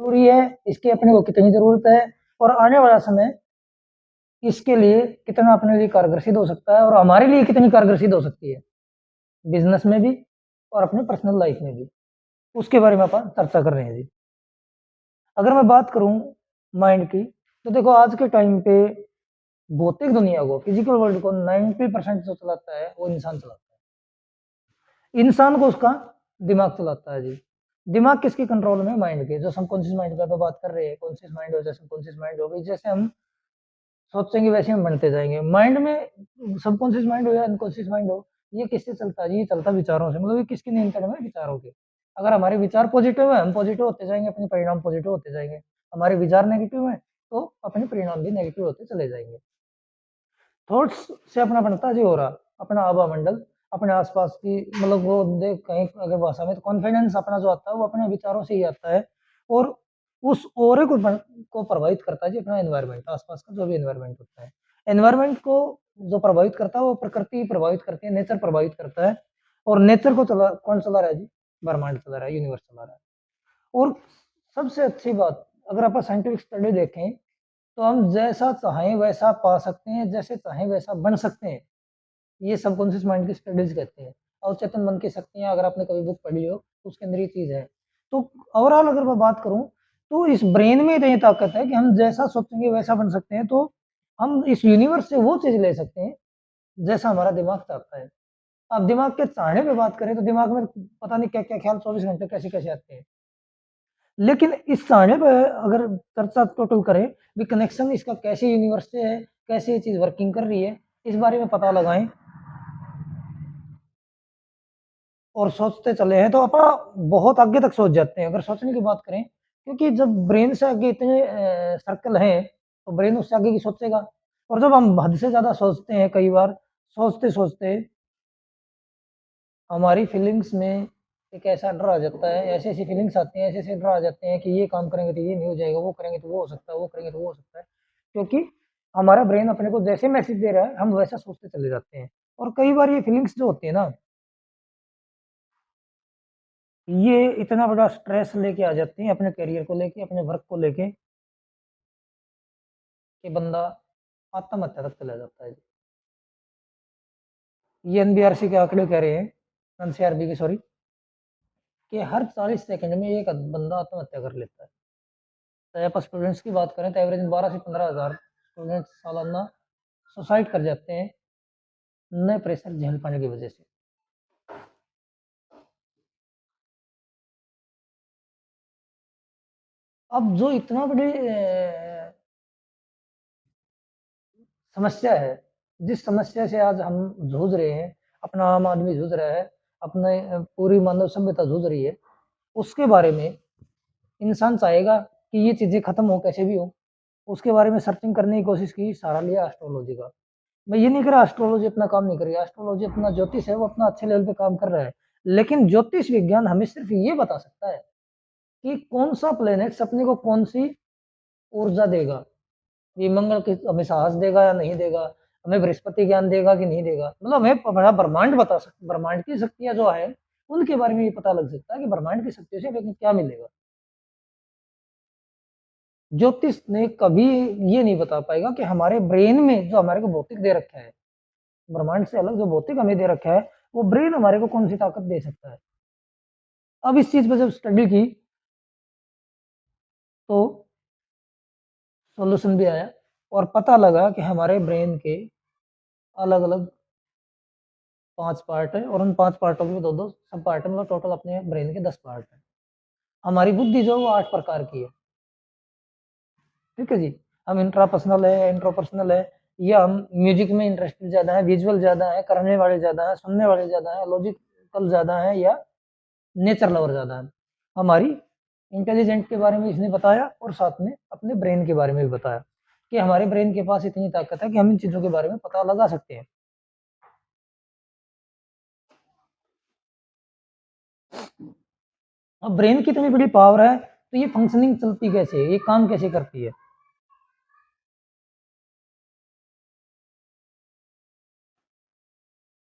ज़रूरी है, इसकी अपने को कितनी ज़रूरत है और आने वाला समय इसके लिए कितना अपने लिए कारगर सिद्ध हो सकता है और हमारे लिए कितनी कारगर सिद्ध हो सकती है, बिज़नेस में भी और अपने पर्सनल लाइफ में भी। उसके बारे में अपन चर्चा कर रहे हैं जी। अगर मैं बात करूँ माइंड की, तो देखो आज के टाइम पे भौतिक दुनिया को, फिजिकल वर्ल्ड को 90% जो चलाता है, वो इंसान चलाता है। इंसान को उसका दिमाग चलाता है जी। दिमाग किसके कंट्रोल में है? माइंड के। जो सबकॉन्शियस माइंड पे बात कर रहे हैं, कॉन्शियस माइंड हो, जैसे सबकॉन्शियस माइंड हो गई, जैसे हम सोचेंगे वैसे हम बनते जाएँगे। माइंड में सबकॉन्शियस माइंड हो या अनकॉन्शियस माइंड हो, ये किससे चलता है? ये चलता विचारों से, मतलब ये किसके नियंत्रण में है? विचारों के। अगर हमारे विचार पॉजिटिव है, हम पॉजिटिव होते जाएँगे, अपने परिणाम पॉजिटिव होते जाएँगे। हमारे विचार नेगेटिव हैं, तो अपने परिणाम भी नेगेटिव होते चले जाएँगे। थॉट्स से अपना बनता जी हो रहा, अपना आवा-मंडल, अपने आस-पास की मतलब वो देख कहीं अगर भाषा में तो कॉन्फिडेंस अपना जो आता है, वो अपने विचारों से ही आता है और उस ऑरे को प्रभावित करता है जी अपना एनवायरनमेंट, आस-पास का जो भी एनवायरनमेंट होता है। एनवायरनमेंट को जो प्रभावित करता है, वो प्रकृति प्रभावित करती है, नेचर प्रभावित करता है और नेचर को कौन चला रहा है जी? ब्रह्मांड चला रहा है, यूनिवर्स चला रहा है। और सबसे अच्छी बात, अगर आप साइंटिफिक स्टडी देखें, तो हम जैसा चाहें वैसा पा सकते हैं, जैसे चाहें वैसा बन सकते हैं। ये सबकॉन्शियस माइंड की स्टडीज कहते हैं। अवचेतन मन की शक्तियाँ, अगर आपने कभी बुक पढ़ी हो, तो उसके अंदर ये चीज़ है। तो ओवरऑल अगर मैं बात करूँ, तो इस ब्रेन में इतनी ताकत है कि हम जैसा सोचेंगे वैसा बन सकते हैं। तो हम इस यूनिवर्स से वो चीज़ ले सकते हैं, जैसा हमारा दिमाग चाहता है। अब दिमाग के चाहने पे बात करें, तो दिमाग में पता नहीं क्या-क्या ख्याल 24 घंटे कैसे-कैसे आते हैं। लेकिन इस सारणी पे अगर चर्चा टोटल करें, भी कनेक्शन इसका कैसे यूनिवर्स से है, कैसे ये चीज़ वर्किंग कर रही है, इस बारे में पता लगाएँ और सोचते चले हैं, तो अपन बहुत आगे तक सोच जाते हैं, अगर सोचने की बात करें। क्योंकि जब ब्रेन से आगे इतने सर्कल हैं, तो ब्रेन उससे आगे की सोचेगा और जब हम हद से ज़्यादा सोचते हैं कई बार, सोचते-सोचते हमारी फीलिंग्स में एक ऐसा डर आ जाता है, ऐसी-ऐसी फीलिंग्स आती हैं, ऐसे-ऐसे डर आ जाते हैं कि ये काम करेंगे तो ये नहीं हो जाएगा, वो करेंगे तो वो हो सकता है, वो करेंगे तो वो हो सकता है। क्योंकि हमारा ब्रेन अपने को जैसे मैसेज दे रहा है, हम वैसा सोचते चले जाते हैं। और कई बार ये फीलिंग्स जो होती है ना, ये इतना बड़ा स्ट्रेस लेके आ जाती हैं अपने करियर को लेके, अपने वर्क को लेके, कि बंदा आत्महत्या तक चला जाता है। ये एनबीआरसी के आंकड़े कह रहे हैं, एनसीआरबी के सॉरी, कि हर 40 सेकंड में एक बंदा आत्महत्या कर लेता है। चाहे आप स्टूडेंट्स की बात करें, तो एवरेज 12 से 15 हज़ार स्टूडेंट्स सालाना सुसाइड कर जाते हैं, नए प्रेशर झेल पाने की वजह से। अब जो इतना बड़ी समस्या है, जिस समस्या से आज हम जूझ रहे हैं, अपना आम आदमी जूझ रहा है, अपने पूरी मानव सभ्यता जूझ रही है, उसके बारे में इंसान चाहेगा कि ये चीज़ें खत्म हो कैसे भी हो। उसके बारे में सर्चिंग करने की कोशिश की, सहारा लिया एस्ट्रोलॉजी का। मैं ये नहीं कह रहा एस्ट्रोलॉजी अपना काम नहीं कर रही है, एस्ट्रोलॉजी अपना ज्योतिष है, वो अपना अच्छे लेवल पे काम कर रहा है। लेकिन ज्योतिष विज्ञान हमें सिर्फ ये बता सकता है कि कौन-सा प्लैनेट्स अपने को कौन-सी ऊर्जा देगा। ये मंगल के हमें साहस देगा या नहीं देगा, हमें बृहस्पति ज्ञान देगा कि नहीं देगा। मतलब हमें बड़ा ब्रह्मांड बता सक ब्रह्मांड की शक्तियाँ जो है, उनके बारे में ये पता लग सकता है कि ब्रह्मांड की शक्तियों से हमें क्या मिलेगा। ज्योतिष ने कभी ये नहीं बता पाएगा कि हमारे ब्रेन में जो हमारे को भौतिक दे रखा है, ब्रह्मांड से अलग जो भौतिक हमें दे रखा है, वो ब्रेन हमारे को कौन सी ताकत दे सकता है। अब इस चीज पे जब स्टडी की, तो सॉल्यूशन भी आया और पता लगा कि हमारे ब्रेन के अलग अलग 5 पार्ट है और उन 5 पार्टों में दो दो सब पार्ट है, मतलब टोटल अपने ब्रेन के 10 पार्ट है। हमारी बुद्धि जो है वो 8 प्रकार की है। ठीक है जी। हम इंट्रापर्सनल है, इंट्रोपर्सनल है, या हम म्यूजिक में इंटरेस्टेड ज़्यादा है, विजुअल ज़्यादा है, करने वाले ज़्यादा है, सुनने वाले ज़्यादा है, लॉजिकल ज़्यादा है, या नेचर लवर ज़्यादा है। हमारी इंटेलिजेंट के बारे में इसने बताया और साथ में अपने ब्रेन के बारे में भी बताया कि हमारे ब्रेन के पास इतनी ताकत है कि हम इन चीज़ों के बारे में पता लगा सकते हैं। अब ब्रेन की इतनी बड़ी पावर है, तो ये फंक्शनिंग चलती कैसे है, ये काम कैसे करती है।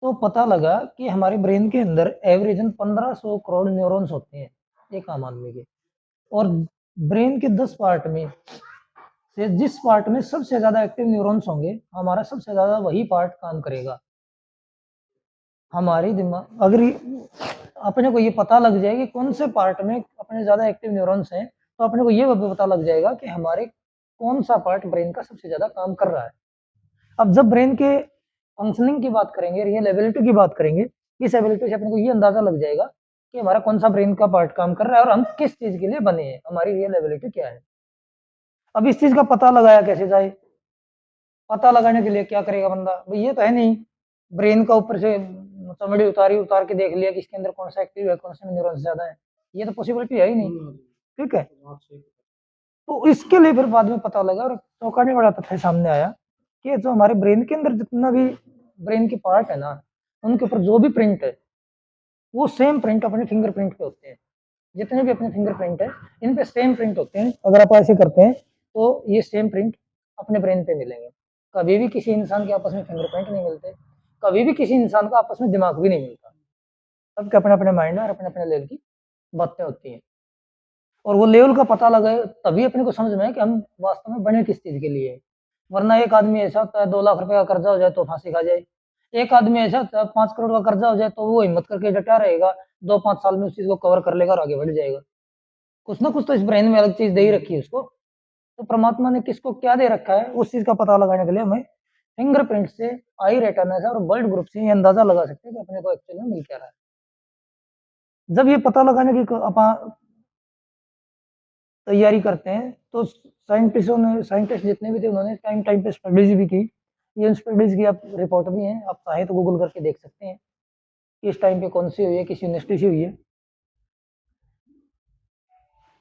तो पता लगा कि हमारे ब्रेन के अंदर एवरेजन 1500 करोड़ न्यूरॉन्स होते हैं एक आम आदमी के। और ब्रेन के 10 पार्ट में से जिस पार्ट में सबसे ज़्यादा एक्टिव न्यूरॉन्स होंगे, हमारा सबसे ज़्यादा वही पार्ट काम करेगा। हमारी दिमाग अगर अपने को ये पता लग जाए कि कौन से पार्ट में अपने ज़्यादा एक्टिव न्यूरॉन्स हैं, तो अपने को ये पता लग जाएगा कि हमारे कौन सा पार्ट ब्रेन का सबसे ज़्यादा काम कर रहा है। अब जब ब्रेन के फंक्शनिंग की बात करेंगे, रियल एबिलिटी की बात करेंगे, इस एबिलिटी से अपने को ये अंदाज़ा लग जाएगा कि हमारा कौन सा ब्रेन का पार्ट काम कर रहा है और हम किस चीज़ के लिए बने हैं, हमारी रियल एबिलिटी क्या है। अब इस चीज़ का पता लगाया कैसे जाए? पता लगाने के लिए क्या करेगा बंदा? भाई ये तो है नहीं, ब्रेन का ऊपर से चमड़ी उतार के देख लिया कि इसके अंदर कौन सा एक्टिव है, कौन से में न्यूरॉन्स ज़्यादा है। ये तो पॉसिबिलिटी है ही नहीं, ठीक है? तो इसके लिए फिर बाद में पता लगा और चौंकाने वाला तथ्य सामने आया कि जो हमारे ब्रेन के अंदर जितना भी ब्रेन की पार्ट है ना, उनके ऊपर जो भी प्रिंट है, वो सेम प्रिंट अपने फिंगरप्रिंट पे होते हैं। जितने भी अपने फिंगरप्रिंट है, इन पे सेम प्रिंट होते हैं। अगर आप ऐसे करते हैं, तो ये सेम प्रिंट अपने ब्रेन पे मिलेंगे। कभी भी किसी इंसान के आपस में फिंगरप्रिंट नहीं मिलते, कभी भी किसी इंसान का आपस में दिमाग भी नहीं मिलता। सबके अपने-अपने माइंड है और अपने-अपने लेवल की बातें होती हैं। और वो लेवल का पता लगाए तभी अपने को समझ में आए कि हम वास्तव में बने किस चीज़ के लिए हैं। वरना एक आदमी ऐसा होता है 2 लाख रुपए का कर्जा हो जाए तो फांसी खा जाए। एक आदमी ऐसा होता है 5 करोड़ का कर्जा हो जाए तो वो हिम्मत करके डटा रहेगा, 2-5 साल में उस चीज़ को कवर कर लेगा और आगे बढ़ जाएगा। कुछ ना कुछ तो इस ब्रेन में अलग चीज़ दे ही रखी है उसको। तो परमात्मा ने किसको क्या दे रखा है, उस चीज़ का पता लगाने के लिए हमें फिंगरप्रिंट से, आई रेटिना से और ब्लड ग्रुप से ये अंदाज़ा लगा सकते हैं कि अपने को एक्चुअल में मिल क्या रहा है। जब ये पता लगाने की तैयारी करते हैं, तो साइंटिस्ट जितने भी थे उन्होंने टाइम टाइम पे स्टडीज़ भी की। ये स्टडीज़ की आप रिपोर्ट भी हैं, आप चाहें तो गूगल करके देख सकते हैं, कि इस टाइम पे कौन-सी हुई है, किस यूनिवर्सिटी से हुई है।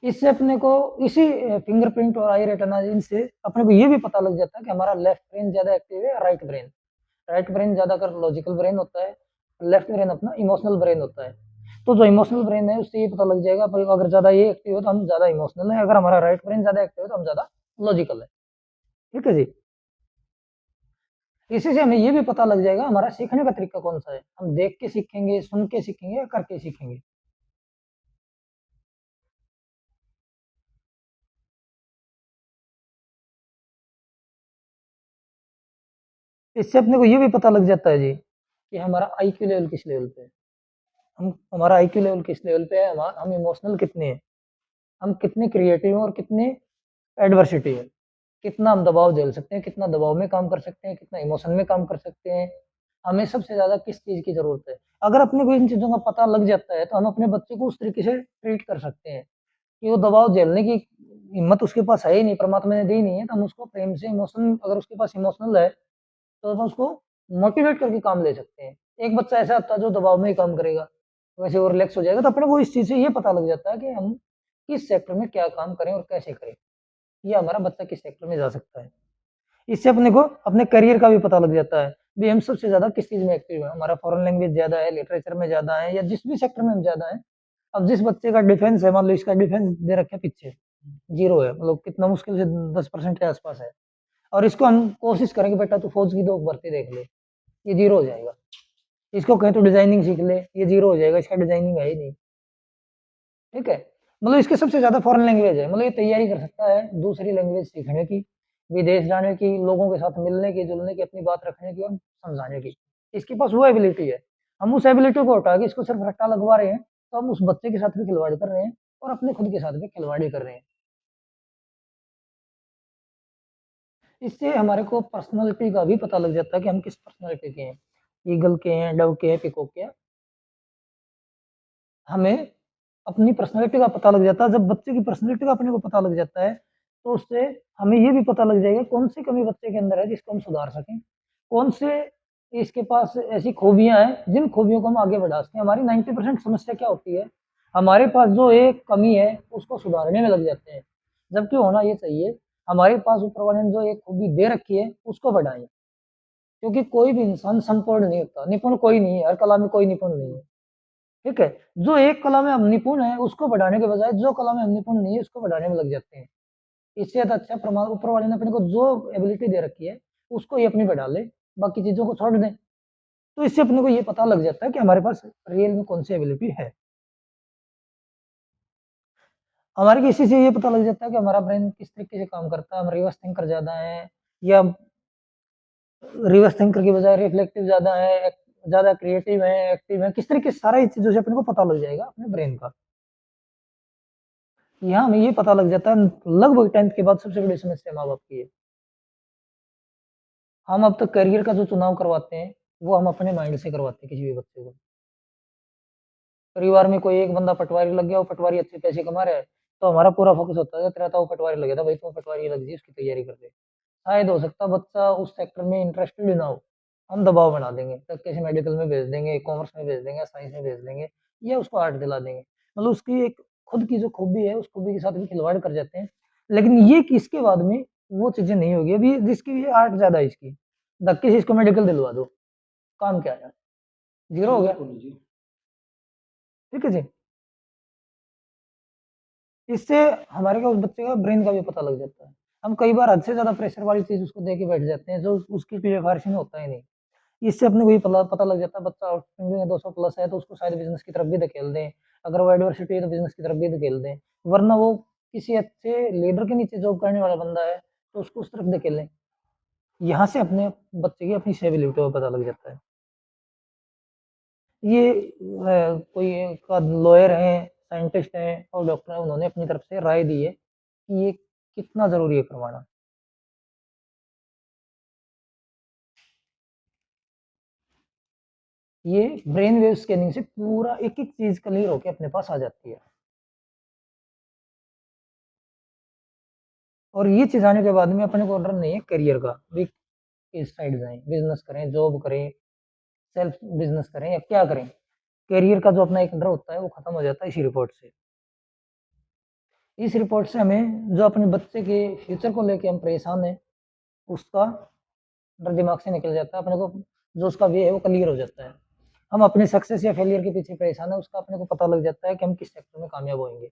इससे अपने को इसी फिंगरप्रिंट और आई रेटिना इनसे अपने को ये भी पता लग जाता है कि हमारा लेफ्ट ब्रेन ज़्यादा एक्टिव है या राइट ब्रेन। राइट ब्रेन ज़्यादातर लॉजिकल ब्रेन होता है, लेफ्ट ब्रेन अपना इमोशनल ब्रेन होता है। तो जो इमोशनल ब्रेन है उससे ये पता लग जाएगा भाई अगर ज़्यादा ये एक्टिव है तो हम ज़्यादा इमोशनल हैं, अगर हमारा राइट ब्रेन ज़्यादा एक्टिव है तो हम ज़्यादा लॉजिकल है। ठीक है जी? इसी से हमें ये भी पता लग जाएगा हमारा सीखने का तरीका कौन-सा है। हम देख के सीखेंगे, सुन के सीखेंगे या करके सीखेंगे। इससे अपने को ये भी पता लग जाता है जी, कि हमारा आईक्यू लेवल किस लेवल पे है। हम हमारा आईक्यू लेवल किस लेवल पे है, हम इमोशनल कितने हैं, हम कितने क्रिएटिव हैं और कितने एडवर्सिटी है। कितना हम दबाव झेल सकते हैं, कितना दबाव में काम कर सकते हैं, कितना इमोशन में काम कर सकते हैं, हमें सबसे ज़्यादा किस चीज़ की ज़रूरत है। अगर अपने को इन चीज़ों का पता लग जाता है, तो हम अपने बच्चे को उस तरीके से ट्रीट कर सकते हैं, कि वो दबाव झेलने की हिम्मत उसके पास है ही नहीं, परमात्मा ने दी नहीं है, तो हम उसको प्रेम से इमोशन अगर उसके पास इमोशनल है, तो हम उसको मोटिवेट करके काम ले सकते हैं। एक बच्चा ऐसा होता है जो दबाव में ही काम करेगा, वैसे वो रिलैक्स हो जाएगा, तो अपने को इस चीज़ से ये पता लग जाता है कि हम किस सेक्टर में क्या काम करें और कैसे करें, ये हमारा बच्चा किस सेक्टर में जा सकता है। इससे अपने को अपने करियर का भी पता लग जाता है, भी हम सबसे ज़्यादा किस चीज़ में एक्टिव हैं, हमारा फॉरेन लैंग्वेज ज़्यादा है, लिटरेचर में ज़्यादा है या जिस भी सेक्टर में हम ज़्यादा हैं। अब जिस बच्चे का डिफेंस है, मान लो इसका डिफेंस दे रखा है पीछे, 0 है, मतलब कितना मुश्किल से 10% के आस-पास है और इसको हम कोशिश करें कि बेटा तू फौज की 2 भर्ती देख ले, ये 0 हो जाएगा। इसको कहें तू डिज़ाइनिंग सीख ले, ये 0 हो जाएगा, इसका डिज़ाइनिंग है ही नहीं, ठीक है? मतलब इसके सबसे ज़्यादा फॉरेन लैंग्वेज है, मतलब ये तैयारी कर सकता है दूसरी लैंग्वेज सीखने की, विदेश जाने की, लोगों के साथ मिलने की, जुलने की, अपनी बात रखने की और समझाने की। इसके पास वो एबिलिटी है। हम उस एबिलिटी को हटा के इसको सिर्फ रट्टा लगवा रहे हैं, तो हम उस बच्चे के साथ भी खिलवाड़ कर रहे हैं और अपने खुद के साथ भी खिलवाड़ी कर रहे हैं। इससे हमारे को पर्सनैलिटी का भी पता लग जाता है कि हम किस पर्सनैलिटी के हैं। ईगल के हैं, डव के हैं, पीकॉक के हैं। हमें अपनी पर्सनैलिटी का पता लग जाता है, जब बच्चे की पर्सनैलिटी का अपने को पता लग जाता है, तो उससे हमें ये भी पता लग जाएगा कौन-सी कमी बच्चे के अंदर है जिसको हम सुधार सकें। कौन से इसके पास ऐसी खूबियाँ हैं, जिन खूबियों को हम आगे बढ़ा सकें। हमारी 90% समस्या क्या होती है, हमारे पास जो एक कमी है, उसको सुधारने में लग जाते हैं। जबकि होना ये चाहिए, हमारे पास ऊपर वाले ने जो एक खूबी दे रखी है, उसको बढ़ाएँ। क्योंकि कोई भी इंसान संपूर्ण नहीं होता, निपुण कोई नहीं है, हर कला में कोई निपुण नहीं है। ठीक है? जो एक कला में हम निपुण हैं, उसको बढ़ाने के बजाय जो कला में हम निपुण नहीं है, उसको बढ़ाने में लग जाते हैं। इससे ज़्यादा अच्छा ऊपर वाले ने अपने को जो एबिलिटी दे रखी है, उसको ही अपनी बढ़ा ले, बाकी चीज़ों को छोड़ दें। तो इससे अपने को ये पता लग जाता है कि हमारे पास रियल में कौन-सी एबिलिटी है। हमारे किसी से ये पता लग जाता है कि हमारा ब्रेन किस तरीके से काम करता है, हम रिवर्स थिंकर ज़्यादा हैं या रिवर्स थिंकर की बजाय रिफ्लेक्टिव ज़्यादा है, ज़्यादा क्रिएटिव है, एक्टिव है, किस तरीके से सारी चीज़ों से अपने को पता लग जाएगा अपने ब्रेन का। यहाँ हमें ये पता लग जाता है लगभग 10th के बाद सबसे बड़ी समस्या माँ-बाप की है। हम अब तक करियर का जो चुनाव करवाते हैं, वो हम अपने माइंड से करवाते हैं किसी भी बच्चे को। परिवार में कोई एक बंदा पटवारी लग गया, वो पटवारी अच्छे पैसे कमा रहा है, तो हमारा पूरा फ़ोकस होता है तेरा तो वो पटवारी लग गया था, भाई तू पटवारी लग जी, उसकी तैयारी कर ले। शायद हो सकता है बच्चा उस सेक्टर में इंटरेस्टेड ही ना हो, हम दबाव बना देंगे, तब किसी मेडिकल में भेज देंगे, कॉमर्स में भेज देंगे, साइंस में भेज देंगे या उसको आर्ट दिला देंगे। मतलब उसकी एक खुद की जो खूबी है, उस खूबी के साथ भी खिलवाड़ कर जाते हैं। लेकिन ये कि इसके बाद में वो चीज़ें नहीं होगी, अभी जिसकी ये आर्ट ज़्यादा है इसकी, धक्के से इसको मेडिकल दिलवा दो, काम क्या है? ज़ीरो हो गया। ठीक है जी। इससे हमारे क्या उस बच्चे का ब्रेन का भी पता लग जाता है। हम कई बार हद से ज़्यादा प्रेशर वाली चीज़ उसको दे के बैठ जाते हैं, जो उसकी सिफारिश में होता ही नहीं। इससे अपने को ये पता लग जाता है बच्चा आउटस्टैंडिंग है 200 प्लस है तो उसको शायद बिज़नेस की तरफ भी धकेल दें। अगर वो एडversity है तो बिज़नेस की तरफ भी धकेल दें। वरना वो किसी अच्छे लीडर के नीचे जॉब करने वाला बंदा है, तो उसको उस तरफ धकेलें। यहाँ से अपने बच्चे की अपनी स्टेबिलिटी का पता लग जाता है। ये कोई एक आध लॉयर हैं, साइंटिस्ट हैं और डॉक्टर हैं, उन्होंने अपनी तरफ से राय दी है कि ये कितना ज़रूरी है करवाना। ये ब्रेन वेव स्कैनिंग से पूरा एक-एक चीज़ क्लियर होके अपने पास आ जाती है। और ये चीज़ आने के बाद में अपने को डर नहीं है करियर का, भी किस साइड जाएँ, बिज़नेस करें, जॉब करें, सेल्फ बिज़नेस करें या क्या करें? करियर का जो अपना एक डर होता है वो खत्म हो जाता है इसी रिपोर्ट से। इस रिपोर्ट से हमें जो अपने बच्चे के फ्यूचर को लेके हम परेशान हैं, उसका डर दिमाग से निकल जाता है, अपने को जो उसका वे है वो क्लियर हो जाता है। हम अपने सक्सेस या फेलियर के पीछे परेशान हैं, उसका अपने को पता लग जाता है कि हम किस सेक्टर में कामयाब होएँगे।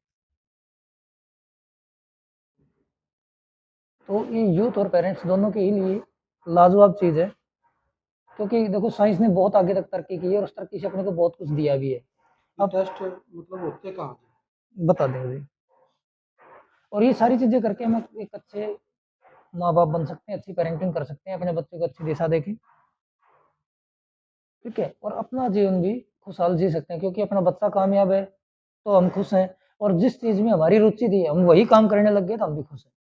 तो ये यूथ और पेरेंट्स दोनों के ही लिए लाजवाब चीज़ है, क्योंकि देखो साइंस ने बहुत आगे तक तरक्की की है और उस तरक्की से अपने को बहुत कुछ दिया भी है। अब टेस्ट मतलब होते कहाँ थे? बता देंगे जी। और ये सारी चीज़ें करके हम एक अच्छे माँ-बाप बन सकते हैं, अच्छी पेरेंटिंग कर सकते हैं, अपने बच्चों को अच्छी दिशा देके, ठीक है? और अपना जीवन भी खुशहाल जी सकते हैं क्योंकि अपना बच्चा कामयाब है, तो हम खुश हैं और जिस चीज़ में हमारी रुचि थी, हम वही काम करने लग गए तो हम भी खुश हैं।